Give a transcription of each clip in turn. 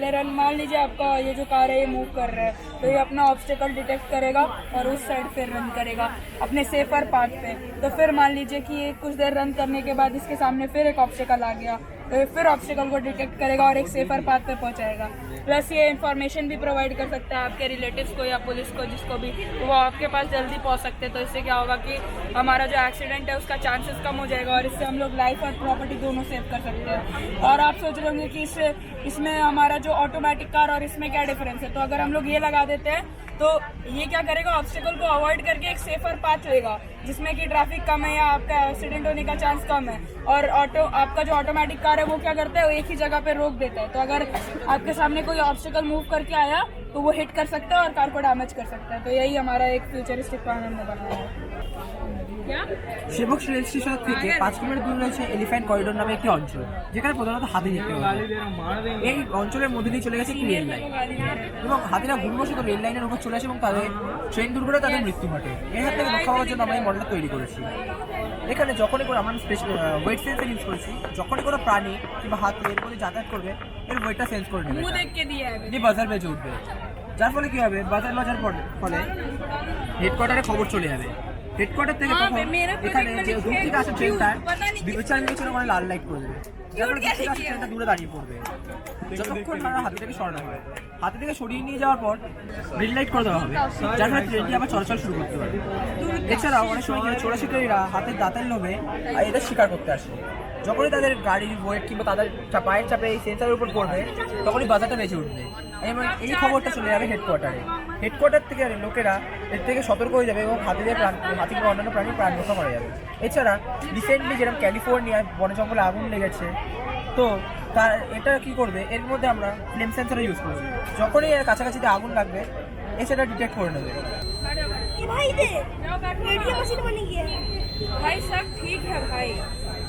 पहले रन मान लीजिए आपका ये जो कार है ये मूव कर रहा है तो ये अपना ऑब्स्टिकल डिटेक्ट करेगा और उस साइड फिर रन करेगा अपने सेफर पाथ पे। तो फिर मान लीजिए कि ये कुछ देर रन करने के बाद इसके सामने फिर एक ऑब्स्टिकल आ गया तो ये फिर ऑब्स्टिकल को डिटेक्ट करेगा और एक सेफर पाथ पे पहुंचाएगा। प्लस ये इन्फॉर्मेशन भी प्रोवाइड कर सकता है आपके रिलेटिव्स को या पुलिस को जिसको भी, तो वो आपके पास जल्दी पहुंच सकते हैं। तो इससे क्या होगा कि हमारा जो एक्सीडेंट है उसका चांसेस कम हो जाएगा और इससे हम लोग लाइफ और प्रॉपर्टी दोनों सेव कर सकते हैं। और आप सोच रहे होंगे कि इसमें हमारा जो ऑटोमेटिक कार और इसमें क्या डिफरेंस है। तो अगर हम लोग ये लगा देते हैं तो ये क्या करेगा, ऑब्स्टिकल को अवॉइड करके एक सेफर पाथ लेगा जिसमें कि ट्रैफिक कम है या आपका एक्सीडेंट होने का चांस कम है। और आपका जो ऑटोमेटिक कार है वो क्या करता है, वो एक ही जगह पे रोक देता है। तो अगर आपके सामने कोई ऑब्स्टिकल मूव करके आया तो वो हिट कर सकता है और कार को डैमेज कर सकता है। तो यही हमारा एक फ्यूचरिस्टिक प्लान हमने बनाया है। সেবক রেল স্টেশন থেকে 5 কিলোমিটার দূরে রয়েছে এলিফ্যান্ট করিডোর নামে একটি অঞ্চল, যেখানে প্রধানত হাতি দেখতে পাওয়া যায়। এই অঞ্চলের মধ্যে দিয়ে চলে গেছে একটি রেল লাইন এবং হাতিরা ভুলবশত রেল লাইনের উপর চলে আসে এবং তাদের ট্রেন দুর্ঘটনায় তাদের মৃত্যু ঘটে। এর হাত থেকে রক্ষা পাওয়ার জন্য আমরা এই মডেলটা তৈরি করেছি। এখানে যখনই করে আমরা ওয়েট সেন্সার ইউজ করেছি, যখনই কোনো প্রাণী কিংবা হাতি এর মধ্যে যাতায়াত করবে এর ওয়েটটা সেন্স করে নেবে, দিয়ে বাজার বেজে উঠবে। যার ফলে কী হবে, বাজার বাজার ফলে হেডকোয়ার্টারে খবর চলে যাবে। হেডকোয়ার্টার থেকে তখন এখানে যে দূর থেকে আসে ট্রেনটা বিবেচনা করে লাল লাইট করে দেবে, যার ফলে দূর থেকে আসে ট্রেনটা দূরে দাঁড়িয়ে পড়বে। যতক্ষণ তারা হাতিটাকে সরানো হবে, হাতি থেকে সরিয়ে নিয়ে যাওয়ার পর গ্রিন লাইট করে দেওয়া হবে, যার ফলে ট্রেনটি আবার চলাচল শুরু করতে পারবে। এছাড়াও অনেক সময় চোরাশিকারীরা হাতের দাঁতের লোভে এদের শিকার করতে আসে। যখনই তাদের গাড়ির ওয়েট কিংবা তাদের পায়ের চাপে এই সেন্সারের উপর পড়বে তখনই বাজারটা বেঁচে উঠবে এবং এই খবরটা চলে যাবে হেডকোয়ার্টারে। হেডকোয়ার্টার থেকে লোকেরা এর থেকে সতর্ক হয়ে যাবে এবং হাতি কিংবা অন্যান্য প্রাণীর প্রাণ রক্ষা করা যাবে। এছাড়া রিসেন্টলি যেরকম ক্যালিফোর্নিয়ায় বনে জঙ্গলে আগুন লেগেছে, তো এটা কি করবে, এর মধ্যে আমরা ফ্লেম সেন্সর ইউজ করছি। যখনই এর কাছাকাছিতে আগুন লাগবে এছাড়া ডিটেক্ট করে নেবে। भाई दे रेडियो मशीन बन गया है भाई सब ठीक है भाई,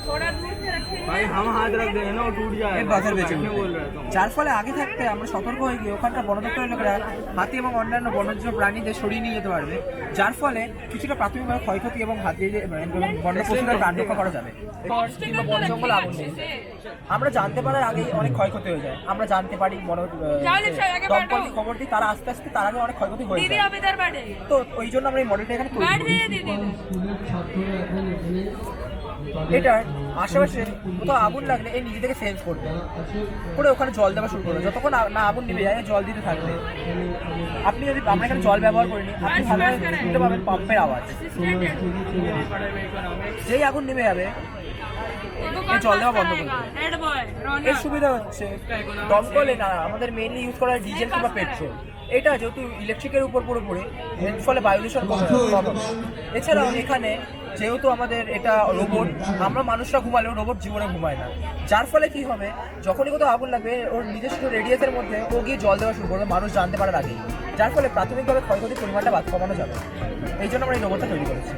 थोड़ा दूर से रखेंगे भाई हम हाथ रख देंगे ना वो टूट जाएगा। এর বাজার বেঁচে উঠবে। যার ফলে আগে থাকতে আমরা সতর্ক হয়ে গিয়ে ওখানকার বন দপ্তরের লোকেরা হাতি এবং অন্যান্য বন্যজ প্রাণীদের সরিয়ে নিয়ে যেতে পারবে, যার ফলে কিছুটা প্রাথমিকভাবে ক্ষয়ক্ষতি এবং বন্য পশুদের প্রাণ রক্ষা করা যাবে। কিংবা বন জঙ্গল আগুন নেই, আমরা জানতে পারার আগেই অনেক ক্ষয়ক্ষতি হয়ে যায়। আমরা জানতে পারি দমকল খবর দিই, তারা আস্তে আস্তে তার আগে অনেক ক্ষয়ক্ষতি হয়ে যায়। তো ওই জন্য আমরা এই মডেলটা এখানে তৈরি করি। এটার আশেপাশে কোথাও আগুন লাগলে এই নিজে থেকে সেন্স করবে করে ওখানে জল দেওয়া শুরু করবে। যতক্ষণ না আগুন নেমে যায় জল দিতে থাকবে। আপনি যদি আমরা এখানে জল ব্যবহার করিনি, আপনি ভালোভাবে শুনতে পাবেন পাম্পের আওয়াজ। যেই আগুন নেমে যাবে জল দেওয়া বন্ধ করবে। এর সুবিধা হচ্ছে দমকলে না আমাদের মেইনলি ইউজ করা ডিজেল কিংবা পেট্রোল। এটা যেহেতু ইলেকট্রিকের উপর পুরোপুরি, এর ফলে বায়ু দূষণ কম হবে। এছাড়াও এখানে যেহেতু আমাদের এটা রোবট, আমরা মানুষরা ঘুমালেও রোবট জীবনে ঘুমায় না। যার ফলে কি হবে, যখনই কোথাও আগুন লাগবে ওর নিজস্ব রেডিয়াসের মধ্যে ও গিয়ে জল দেওয়া শুরু করবে মানুষ জানতে পারার আগেই, যার ফলে প্রাথমিকভাবে ক্ষয়ক্ষতির পরিমাণটা কমানো যাবে। এই জন্য আমরা এই রোবটটা তৈরি করেছি।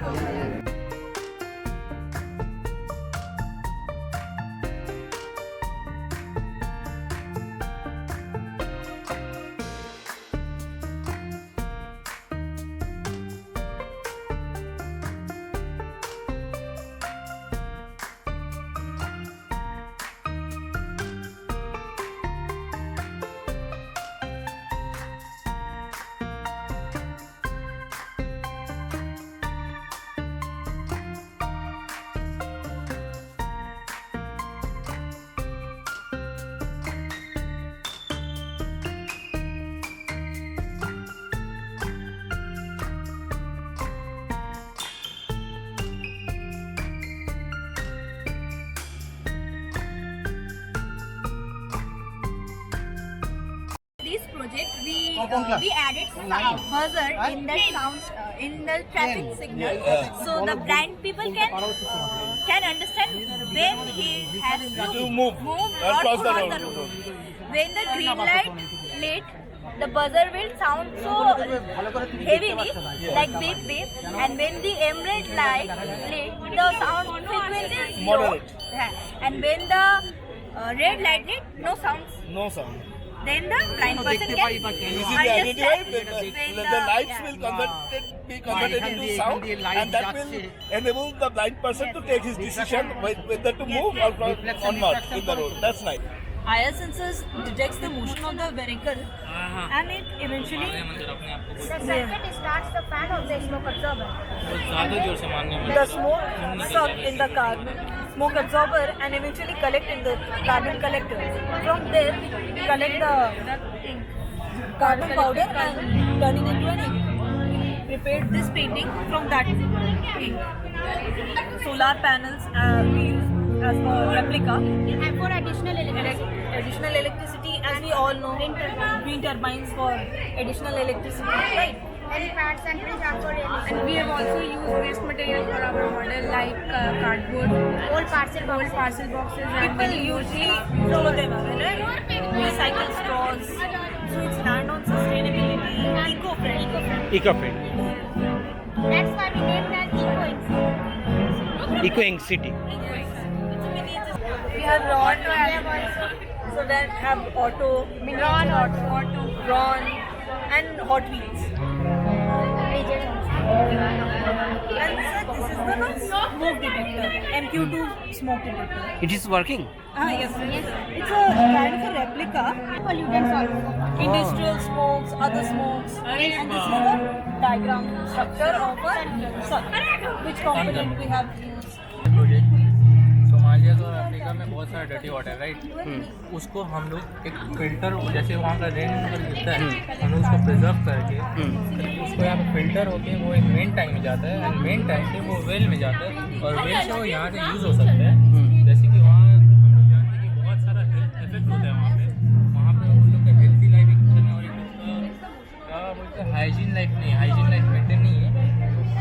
This project we added buzzer in the sounds in the traffic signal, so the blind people can understand when he has to move or cross the road. When the green light lit, the buzzer will sound so heavily like beep beep, and when the emerald light lit, the sound frequency is low, and when the red light lit, no sound. Then the blind person can easily identify the lights will be converted into sound, and that will enable the blind person to take his decision whether to move or not in the road. That's nice. IR sensors detects the motion of the vehicle and it eventually The circuit starts the fan of the smoke absorber. the smoke suck in the carbon smoke absorber and eventually collect in the carbon collector. From there we collect the carbon powder and turn it into an ink. Prepared this painting from that ink. Solar panels we use as a replica. And for additional Additional electricity, as we all know, wind turbines for additional electricity, right? helipads and bridge are for realism. And we have also used waste material for our model like cardboard, Old parcel old boxes. parcel boxes and People many more usually things. throw them away, right? Recycle straws. So it's land on sustainability, eco-friendly. Eco-friendly. That's why we named that Eco-ink city. We have Ron, so that have auto, Ron, and Hot Wheels. And sir, this is the smoke detector, MQ2 smoke detector. It is working. Yes. It's a kind of a replica. pollutants also. Industrial smokes, other smokes, and this is the diagram structure of a sun. Which component we have used. Project Somalia और Africa में बहुत सारा dirty water है right, उसको हम लोग एक filter, जैसे वहाँ का रेन वाटर गिरता है हम लोग उसको प्रिजर्व करके उसको यहाँ पे फिल्टर होके वो एक मेन टैंक में जाता है एंड मेन टैंक से वो वेल में जाता है और वेल से वो यहाँ से यूज़ हो सकता है। जैसे कि वहाँ हम लोग जानते हैं कि बहुत सारा हेल्थ इफेक्ट होता है वहाँ पे उन लोग का हेल्थी लाइफ एक और एक क्या बोलते हैं हाइजीन लाइफ नहीं, हाइजीन लाइफ मेंटेन नहीं है,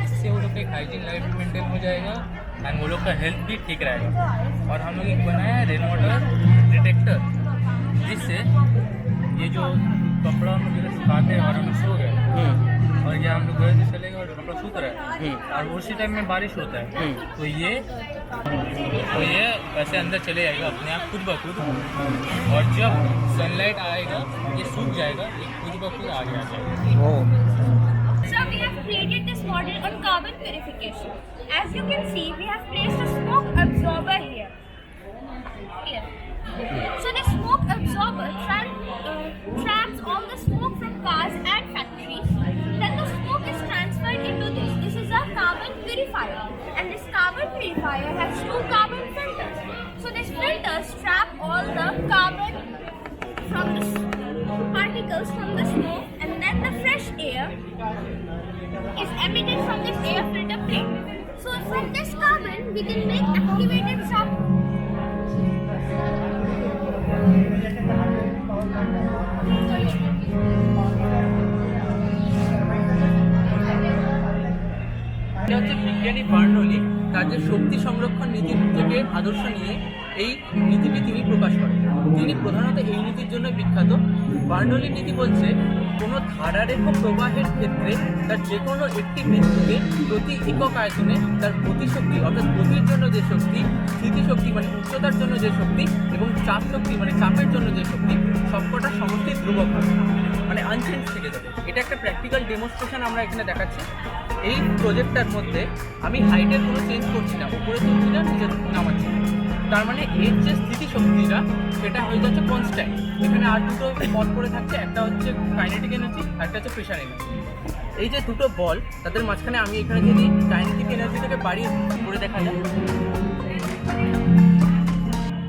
इससे वो लोग का एक हाइजीन लाइफ भी मेंटेन हो जाएगा एंड वो लोग का हेल्थ भी ठीक रहेगा। और हम लोग एक बनाया है रेन वाटर डिटेक्टर, जिससे ये जो कपड़ा हम लोग सुखाते हैं और हम सो गए और ये हम लोग घर से चले गए और कपड़ा सूख रहा है और उसी टाइम में बारिश होता है तो ये वैसे अंदर चले जाएगा अपने आप खुद ब खुद और जब सनलाइट आएगा ये सूख जाएगा, ये खुद ब खुद आगे आ जाएगा। So we have created this model on carbon purification. As you can see, we have placed a smoke absorber here. So the smoke absorber traps all the smoke from cars and factories. Then the smoke is transferred into this. This is a carbon purifier, and this carbon purifier has 2 carbon filters. So these filters trap all the carbon from the particles from the smoke, and then the fresh air is emitted from this air filter plate. So from this carbon, we can make activated shampoo. এটা হচ্ছে বিজ্ঞানী Burnley কাজের শক্তি সংরক্ষণ নীতি থেকে আদর্শ নিয়ে এই নীতিটি তিনি প্রকাশ করেন। তিনি প্রধানত এই নীতির জন্য বিখ্যাত। বার্নলির নীতি বলছে কোনো ধারারেখ প্রবাহের ক্ষেত্রে তার যে কোনো একটি বিন্দুকে প্রতি একক আয়তনে তার গতিশক্তি অর্থাৎ গতির জন্য যে শক্তি, স্থিতিশক্তি মানে উচ্চতার জন্য যে শক্তি এবং চাপ শক্তি মানে চাপের জন্য যে শক্তি সবকটা সমষ্টি ধ্রুবক হবে, মানে আনচেঞ্জ থেকে যাবে। এটা একটা প্র্যাকটিক্যাল ডেমনস্ট্রেশন আমরা এখানে দেখাচ্ছি। এই প্রজেক্টটার মধ্যে আমি হাইটের কোনো চেঞ্জ করছি না, উপরে তুলছি না, নিচে নামাচ্ছি না, তার মানে এর যে স্থিতিশক্তিটা সেটা হয়ে যাচ্ছে কনস্ট্যান্ট। এখানে আর দুটো পদ পড়ে থাকছে, একটা হচ্ছে কাইনেটিক এনার্জি আর একটা হচ্ছে প্রেশার এনার্জি। এই যে দুটো বল তাদের মাঝখানে আমি এখানে যদি কাইনেটিক এনার্জিটাকে বাড়িয়ে করে দেখা যায়